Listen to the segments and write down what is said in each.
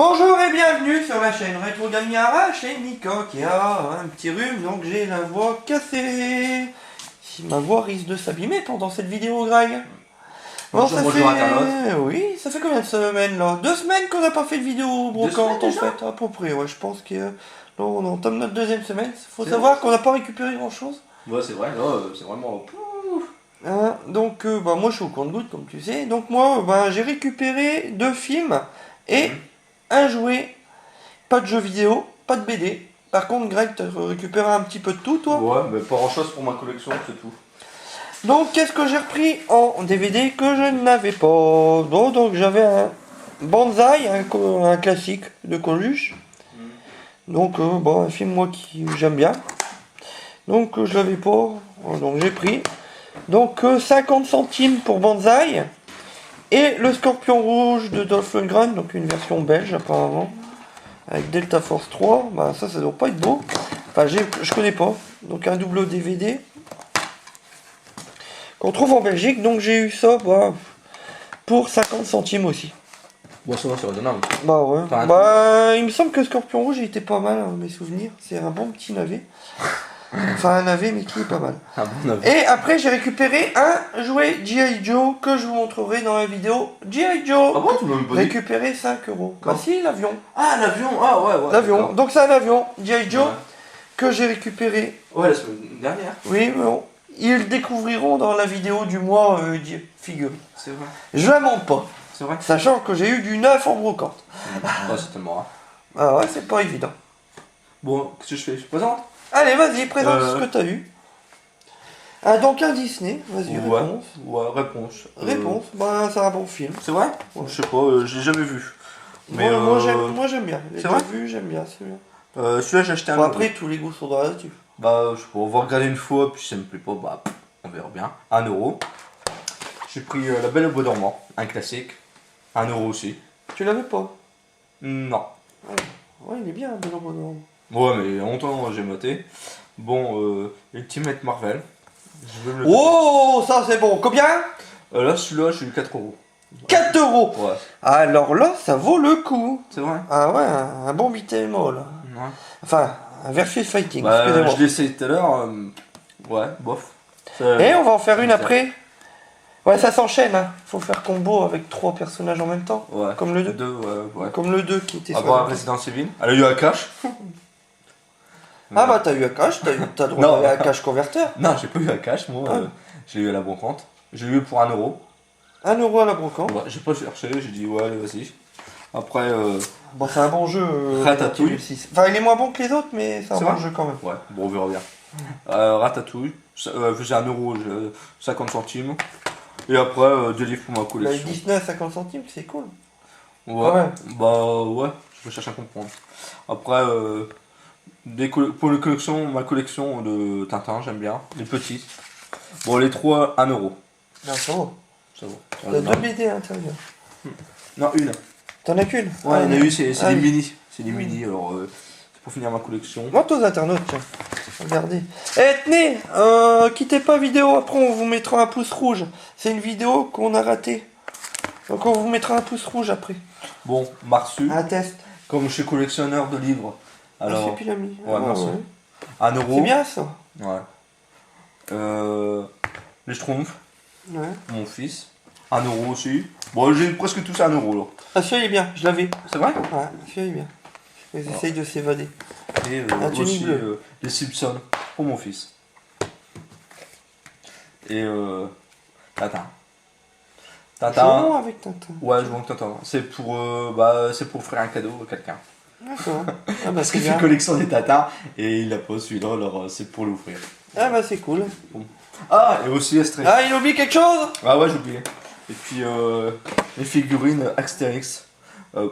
Bonjour et bienvenue sur la chaîne Retro Gaming Ara, chaîne Nico qui a un petit rhume, donc j'ai la voix cassée. Si ma voix risque de s'abîmer pendant cette vidéo, Greg. Bon, ça fait... Oui, ça fait combien de semaines là? 2 semaines qu'on n'a pas fait de vidéo brocante en fait, à peu près. Ouais, je pense que là, on entame notre 2e semaine. Faut savoir qu'on n'a pas récupéré grand chose. Ouais, c'est vrai, là, c'est vraiment... Hein, donc, moi je suis au compte-gouttes, comme tu sais. Donc, moi, j'ai récupéré 2 films et un jouet. Pas de jeux vidéo, pas de BD. Par contre, Greg, tu as récupéré un petit peu de tout, toi? Ouais, mais pas grand-chose pour ma collection, c'est tout. Donc, qu'est-ce que j'ai repris en DVD que je n'avais pas? Bon, donc, j'avais un Banzai, un classique de Coluche. Donc, un film, moi, qui j'aime bien. Donc, je l'avais pas. Donc, j'ai pris. Donc, 50 centimes pour Banzai. Et le Scorpion Rouge de Dolph Lundgren, donc une version belge, apparemment. Avec Delta Force 3, ça doit pas être beau. Enfin, je connais pas. Donc un double DVD qu'on trouve en Belgique. Donc j'ai eu ça pour 50 centimes aussi. Bon, ça va, c'est raisonnable. Bah ouais. Enfin, il me semble que Scorpion Rouge il était pas mal, mes souvenirs. C'est un bon petit navet. Enfin un navet mais qui est pas mal. Un bon navet. Et après j'ai récupéré un jouet G.I. Joe que je vous montrerai dans la vidéo G.I. Joe. Ah bon, tu m'as même pas dit. Récupéré 5 €. Bah si, l'avion. Ah, l'avion, ah ouais. L'avion. Donc c'est un avion G.I. Joe que j'ai récupéré. Ouais, la semaine dernière. Oui, mais bon. Ils le découvriront dans la vidéo du mois figure. C'est vrai. Je la monte pas. C'est vrai. Sachant que j'ai eu du neuf en brocante. Ah, c'est tellement rare. Ah ouais, c'est pas évident. Bon, qu'est-ce que je fais? Je présente? Allez, vas-y, présente ce que t'as eu. Ah, donc un Disney, vas-y, réponse. Ouais, réponse. Réponse, c'est un bon film. C'est vrai? Ouais. Je sais pas, je l'ai jamais vu. Mais moi j'aime bien. C'est vrai? J'aime bien, c'est bien. Celui-là, j'ai acheté un. Bon, après, tous les goûts sont dans la nature. Bah, je sais pas, on va regarder une fois, puis si ça me plaît pas, on verra bien. 1 €. J'ai pris La Belle au Bois dormant, un classique. 1 € aussi. Tu l'avais pas? Non. Ouais, il est bien, Bel Bonhomme. Ouais, mais longtemps j'ai maté. Bon, Ultimate Marvel. Je veux me le Oh, ça c'est bon. Combien? là, celui-là, j'ai eu 4 €. 4 €. Ouais. Alors là, ça vaut le coup. C'est vrai? Ah ouais, un bon beat'em all. Ouais. Enfin, un versus fighting, Bah, excusez-moi. je l'ai essayé tout à l'heure. Ouais, bof. Et on va en faire une après. Ouais, ça s'enchaîne. Faut faire combo avec 3 personnages en même temps. Ouais. Comme le 2. Ouais. Comme le 2 qui était sur Avoir la- Resident Evil. Elle a eu un cash. Ah bah t'as eu un cash, t'as le droit Non. d'avoir un cash converteur. Non, j'ai pas eu un cash, moi. Ah. Je l'ai eu à la brocante. J'ai eu pour 1 €. 1 € à la brocante. Ouais, j'ai pas cherché, j'ai dit ouais, allez, vas-y. Après, Bon, c'est un bon jeu. Ratatouille. Enfin, il est moins bon que les autres, mais c'est un C'est bon vrai jeu quand même. ouais, bon, on verra bien. Ratatouille, faisait 1 €, 50 centimes. Et après, 2 livres pour ma Bah, collection. 19 à 50 centimes, c'est cool. Ouais, Ouais. bah ouais, je vais chercher à comprendre. Après, pour ma collection de Tintin, j'aime bien. Les petits. Bon, les 3, 1 €. Non, ça va. Ça va. T'as 2 BD à l'intérieur. Non, une. T'en as qu'une? Ouais, il y en a eu, c'est Ah, des oui. mini. C'est des mini, alors c'est pour finir ma collection. Monte aux internautes, tiens. Regardez. Tenez, quittez pas vidéo, après on vous mettra un pouce rouge. C'est une vidéo qu'on a ratée. Donc on vous mettra un pouce rouge après. Bon, Marsu, Un test. comme je suis collectionneur de livres. Alors, Alors, c'est Pilami. ouais, merci. 1 €. C'est bien ça. Ouais. Les Schtroumpfs, Ouais. mon fils. 1 € aussi. Bon, j'ai presque tous à 1 € là. Ah, celui-là il est bien, je l'avais. C'est vrai? Ouais, celui-là il est bien. Ils essayent de s'évader. Et Un tunique aussi bleu. les Simpsons pour mon fils. Et Tintin. Jouons avec Tintin. Ouais, je vois Tintin. C'est pour offrir un cadeau à quelqu'un. D'accord. Ah bah Parce c'est qu'il fait bien. une collection des Tintins et il a pas celui-là, alors c'est pour l'offrir. Ah bah c'est cool. Ah, et aussi Astérix. Ah, il oublie quelque chose? Ah ouais, j'ai oublié. Et puis les figurines Astérix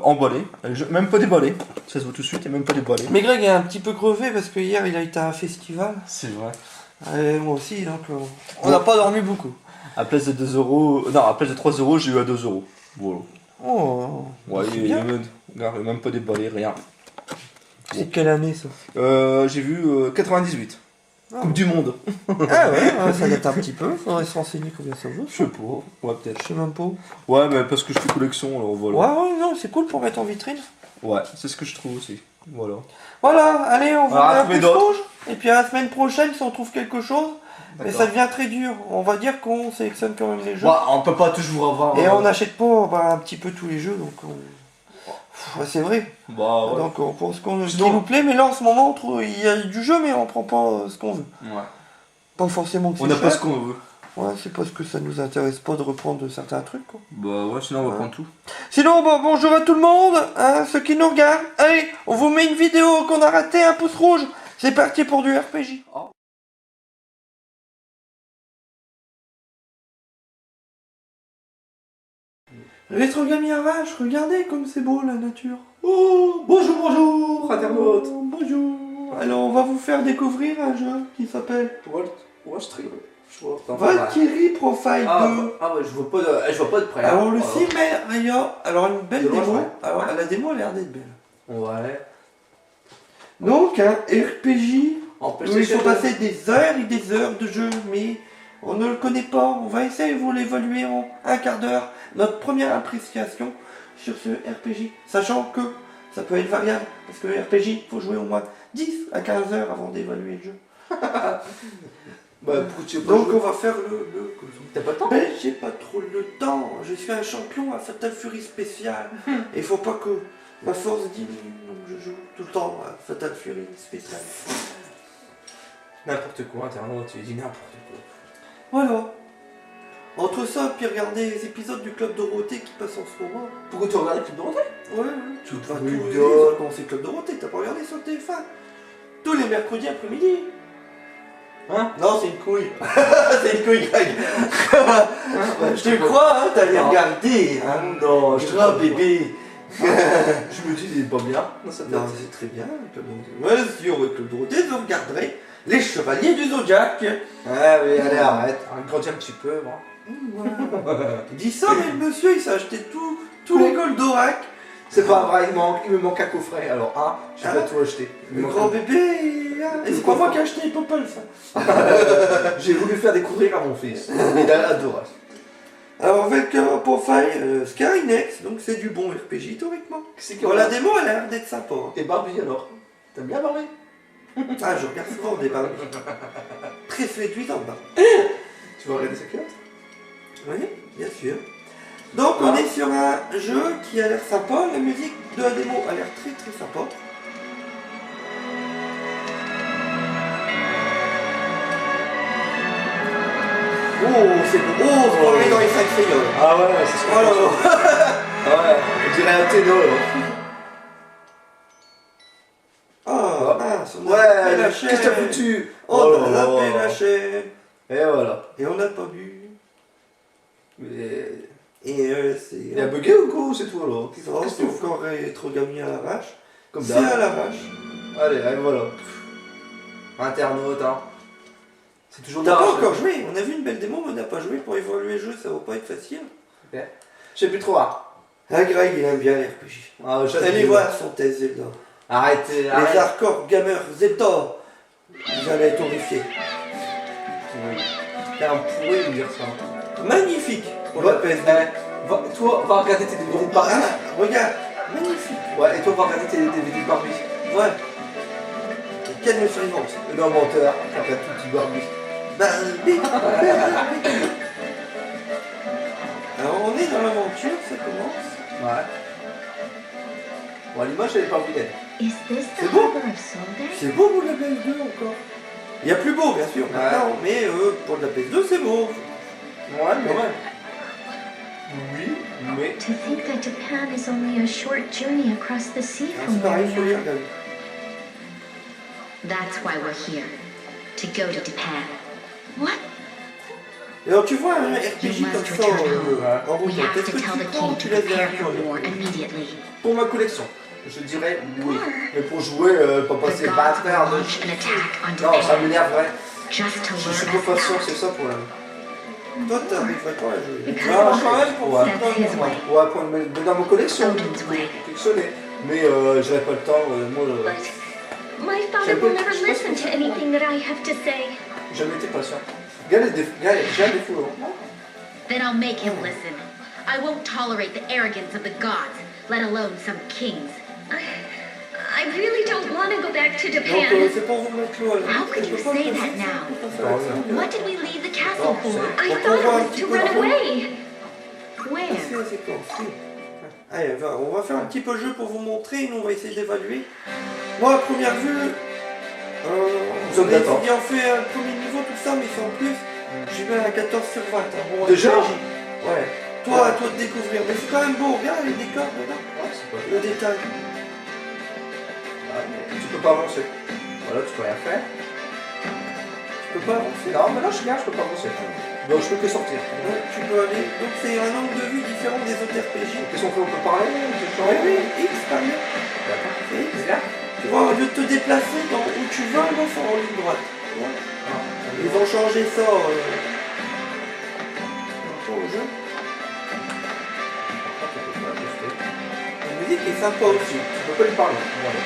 emballées. Même pas déballées. Ça se voit tout de suite, et même pas déballées. Mais Greg est un petit peu crevé parce que hier il a été à un festival. C'est vrai. Et moi aussi, donc on n'a pas dormi beaucoup. À place de 2 €, non, à place de 3 €, j'ai eu à 2 €. Voilà. Oh, Ouais, c'est il bien. est même pas déballé, rien. C'est quelle année ça? J'ai vu 98. Ah. Coupe du Monde. Ah ouais, ça date un petit peu. Faudrait se renseigner combien ça vaut. Je sais pas. Ouais, peut-être. Je sais même pas. Ouais, mais parce que je fais collection, alors voilà. Ouais, non, c'est cool pour mettre en vitrine. Ouais, c'est ce que je trouve aussi. Voilà. Voilà, allez, on va va un trouver peu d'autres. rouge. Et puis à la semaine prochaine, si on trouve quelque chose, mais D'accord. ça devient très dur. On va dire qu'on sélectionne quand même les jeux. Bah, on peut pas toujours avoir. Et on n'achète pas bah, un petit peu tous les jeux, donc ouais, c'est vrai. Bah, ouais. Donc on pense qu'on ce qui Sinon- nous plaît, mais là en ce moment on trouve il y a du jeu, mais on prend pas ce qu'on veut. Ouais. Pas forcément que On c'est n'a pas cher. ce qu'on veut. Ouais, c'est parce que ça nous intéresse pas de reprendre certains trucs, quoi. Bah, ouais, sinon on va Ouais. prendre tout. Sinon, bon, bonjour à tout le monde, hein, ceux qui nous regardent. Allez, on vous met une vidéo qu'on a raté, un pouce rouge. C'est parti pour du RPG. Rétro Gaming Arrache, regardez comme c'est beau la nature. Oh, bonjour, internaute. Oh, bonjour. Alors, on va vous faire découvrir un jeu qui s'appelle Wall Street. Je vois. Valkyrie Profile 2. Ah ouais, je vois pas de près. Alors, le Simeria, alors une belle De loin, démo. ouais. Alors, la démo a l'air d'être belle. Ouais. Donc, un RPG En où il faut passer des heures et des heures de jeu, mais on ne le connaît pas. On va essayer de vous l'évaluer en un quart d'heure. Notre première appréciation sur ce RPG, sachant que ça peut être variable, parce que le RPG, il faut jouer au moins 10 à 15 heures avant d'évaluer le jeu. Bah, pourquoi tu veux pas Donc jouer on va faire le T'as pas le temps? Mais j'ai pas trop le temps. Je suis un champion à Fatal Fury spécial. Et il faut pas que ma force diminue. Donc je joue tout le temps à Fatal Fury spécial. N'importe quoi, internaute, tu dis n'importe quoi. Voilà. Entre ça, puis regarder les épisodes du Club Dorothée qui passent en ce moment. Pourquoi tu regardes le Club Dorothée? Ouais, tu Tout vas tous le les dos. épisodes quand c'est Club Dorothée, t'as pas regardé sur le TF1. Tous les mercredis après-midi. Hein? Non, c'est une couille. C'est une couille, Greg. Je te crois, hein, t'allais Non. regarder. Hein. Non, Je crois, bébé. Je me dis, il est pas bien dans sa tête. Non, c'est très bien, le Club Dorothée. Ouais, si on veut Club Dorothée, vous regarderez les Chevaliers du Zodiac. Ah oui, allez, arrête. Grandis un petit peu, moi. Dis ça, mais le monsieur, il s'est acheté tous les Goldorak. C'est pas vrai, il me manque un coffret. Alors, je vais tout acheter. Le grand bébé. Et c'est pas moi qui ai acheté les Popol, ça. J'ai voulu faire découvrir à mon fils. Il a adoré. Alors, avec Profile, Skynex, donc c'est du bon RPG, théoriquement. C'est qui Bon, la démo, elle a l'air d'être sympa. Hein. Et Barbie alors? T'aimes bien Barbie? Ah, je regarde souvent des Barbie. Très séduisant, Barbie. Tu vas regarder sa culotte? Oui, bien sûr. Donc, on est sur un jeu qui a l'air sympa. La musique de la démo a l'air très très sympa. Oh, c'est beau. Oh, on est dans les 5 feuilles. Ah ouais, c'est ce que Oh là là. Ouais, on dirait un téno là. Ah, mince, on a Ouais, la chaîne. qu'est-ce que t'as foutu? On a lapé la chaîne. Et voilà. Et on n'a pas bu. Mais... Et c'est... Il a bugué ou quoi? C'est tout alors? Oh, c'est encore trop gagné à l'arrache. Comme C'est d'hab. à l'arrache. Allez, voilà. Internaute, hein. C'est toujours T'as pas d'arrache. encore joué. On a vu une belle démo, mais on n'a pas joué. Pour évoluer le jeu, ça va pas être facile. Ok. Je sais plus trop. Ah, Greg, il aime bien les RPG. Ah, Allez voir son test Zelda. Arrêtez, Les arrêtez. hardcore gamers Zelda. Vous allez être horrifiés. T'es un pourri de dire ça. Magnifique pour Va- la PS2. Toi, va regarder tes DVD de Barbie. Ah, regarde. Magnifique. Ouais, et toi, va regarder tes DVD de Barbie. Ouais. Quelle survivance. Non, menteur, t'as pas tout petit Barbie. Barbie. Alors on est dans l'aventure, ça commence. Ouais. Bon, l'image, elle est pas vilaine. Is this the C'est beau. harbor of Solvay? C'est beau pour la PS2 encore. Il y a plus beau bien sûr maintenant, mais pour de la PS2 c'est beau. Ouais, mais ouais. Oui, mais... To think that Japan is only a short journey across the sea Ah, from c'est pareil, where faut we lire, are. David. That's why we're here. To go to Japan. What? Et alors tu vois un You RPG comme must ça return home. en We route, have qu'est-ce to que tell tu the prends? king Tu to laisses prepare derrière for toi. war immediately. Pour ma collection, je dirais oui. Mais pour jouer, pas The passer gods 20 will heures de... launch an attack on Non, ça Japan m'énerverait. just to Je suis learn pas us patient, out. c'est ça le problème. Toi t'arriverais pas à jouer. Because Ah, Odin quand même pour Ouais. faire That's his dans le way. Ouais, pour le mettre dans ma collection. Odin's way. Collectionner. Mais j'aurais pas le temps, moi, But my father will never listen to anything that I have to say. j'ai jamais été patient. Regarde les défauts, j'ai un défaut. Hein. Then I'll make him listen. I won't tolerate the arrogance of the gods, let alone some kings. I really don't want to go back to Donc Japan. c'est pour vous mettre l'eau. How could you say that now? What did we leave the castle for? I thought it was to run away. Where? Allez, on va faire un petit peu de jeu pour vous montrer, nous on va essayer d'évaluer. Moi à première vue, Vous êtes d'accord. on fait un premier niveau tout ça, mais c'est en plus, je mets un 14 sur 20. Bon, Déjà ouais. Toi, à toi de découvrir. Mais c'est quand même beau, regarde les décors, regarde. Ouais, c'est pas Le détail. Tu peux pas avancer. Voilà, tu peux rien faire. Tu peux pas avancer. Non, mais là, je regarde, je peux pas avancer. Donc, je peux que sortir. Ouais, tu peux aller. Donc c'est un angle de vue différent des autres RPG. Qu'est-ce qu'on fait? On peut parler? Oui, oui, X par exemple. D'accord. C'est X. C'est là? Tu vois, au lieu de te déplacer dans où tu veux, là, c'est en ligne droite. Tu vois. Ils ont changé ça par rapport au jeu. La musique est sympa aussi. Tu peux pas lui parler. Voilà.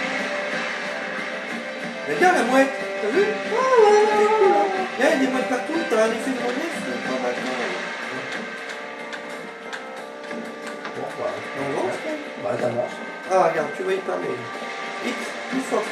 Regarde la mouette, t'as vu? C'est cool, hein. Il y a des mouettes partout, t'as un effet de relief, c'est pas mal. Bon, bah. On avance, quoi. Bah, t'avances. Ah, regarde, tu vas y parler. X, plus fort.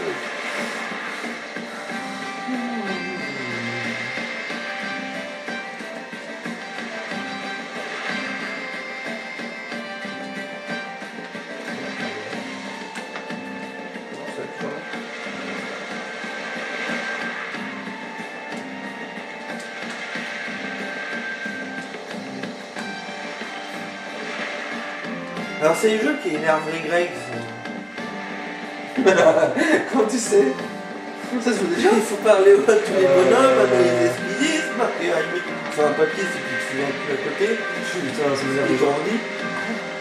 Alors c'est les jeux qui énerveraient Greg. Comment tu sais? Ça se fait déjà? Il faut parler à tous les bonhommes, à les esquidismes, et à limite, c'est un papier, c'est qu'il te souvient plus à côté. Putain, ça m'énerve Il déjà. grandit.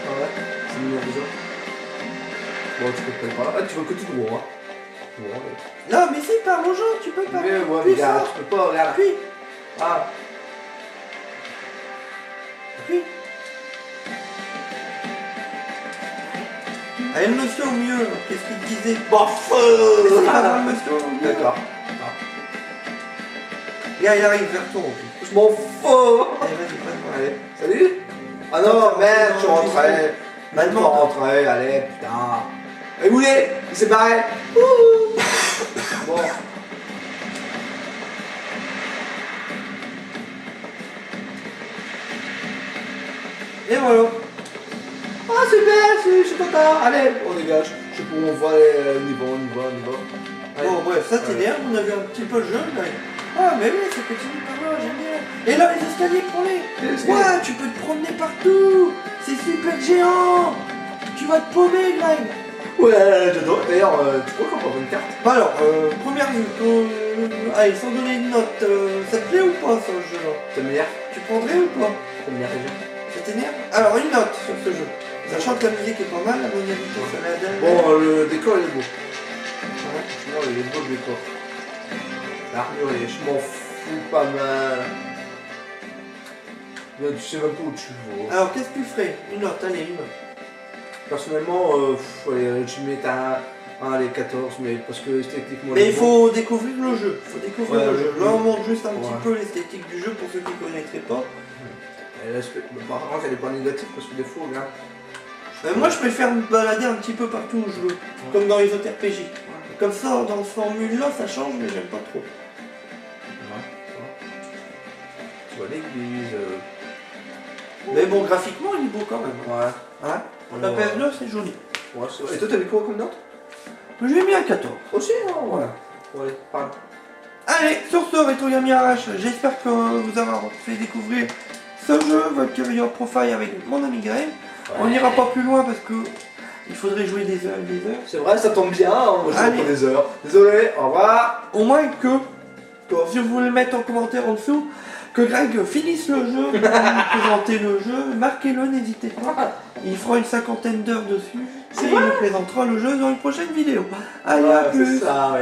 Ah ouais? Ça m'énerve déjà. Bon, tu peux pas par là. Ah, tu vois que tout droit. Bon, ouais. Non, mais si, parle aux gens, tu peux parler. Mais ouais, Plus regarde, fort. tu peux pas, regarde. Puis, Ah, puis. Allez, le monsieur au mieux, qu'est-ce qu'il disait? bof! C'est pas mal, le monsieur au mieux. D'accord. Là, il arrive vers toi. en plus. Je m'en fous! Allez, vas-y, passe-moi. Allez, salut! Ah non, merde, je rentrais! Bah, Je demande. rentrais, allez, putain! Et vous voulez? Il s'est barré! Ouh. Bon. Et voilà. Ah, super, je suis content! Allez, on dégage. Je sais pas où on va aller, on y va, on y va, on y va. Allez. Bon, bref, ça t'énerve, on a vu un petit peu le jeu, là. Ah, mais oui, ça continue par là, j'aime bien. Et là, les escaliers, prends-les. Les escaliers. Ouais, tu peux te promener partout. C'est super géant. Tu vas te paumer, Greg. Ouais, j'adore. D'ailleurs, tu crois qu'on peut avoir une carte? Bah alors, première vue, allez, sans donner une note, ça te plaît ou pas, ce jeu-là? Ça m'énerve. Tu prendrais ou pas? Ça m'énerve déjà. Ça t'énerve? Alors, une note sur ce jeu. Sachant que la musique est pas mal, la modalité, ça la donne. Bon, le décor, il est beau. Ouais. Franchement, il est beau le décor. L'armure, je m'en fous pas mal. Là, tu sais même pas où tu vas. Alors, qu'est-ce que tu ferais? Une note, allez, une note. Personnellement, allez, je mets les 14, mais parce que esthétiquement. Mais il faut découvrir le jeu. Il faut découvrir Ouais, le jeu. ouais. Là, on montre juste un petit Ouais. peu l'esthétique du jeu pour ceux qui ne connaîtraient pas. Par contre, elle est pas négative parce que des fois, regarde. Moi, je préfère me balader un petit peu partout où je veux, comme dans les autres RPG. Comme ça, dans ce formule-là, ça change, mais j'aime pas trop. Tu vois l'église. Mais bon, graphiquement, il est beau quand même. Ouais. Hein La Ouais. PS2, c'est joli. Ouais, c'est vrai. Et toi, t'avais quoi comme note? Je lui ai mis un 14. Aussi, hein, voilà. Bon, allez, parle. Allez, sur ce, Retro Gaming RH, j'espère que vous avoir fait découvrir ce jeu, Valkyria Profile avec mon ami Greg. On n'ira pas plus loin parce que il faudrait jouer des heures et des heures. C'est vrai, ça tombe bien, on va Allez. jouer pour des heures. Désolé, au revoir. Au moins que, si vous voulez le mettre en commentaire en dessous, que Greg finisse le jeu, pour nous présenter le jeu, marquez-le, n'hésitez pas. Il fera une 50aine d'heures dessus et il nous présentera le jeu dans une prochaine vidéo. Allez, à Ouais, plus. c'est ça, ouais.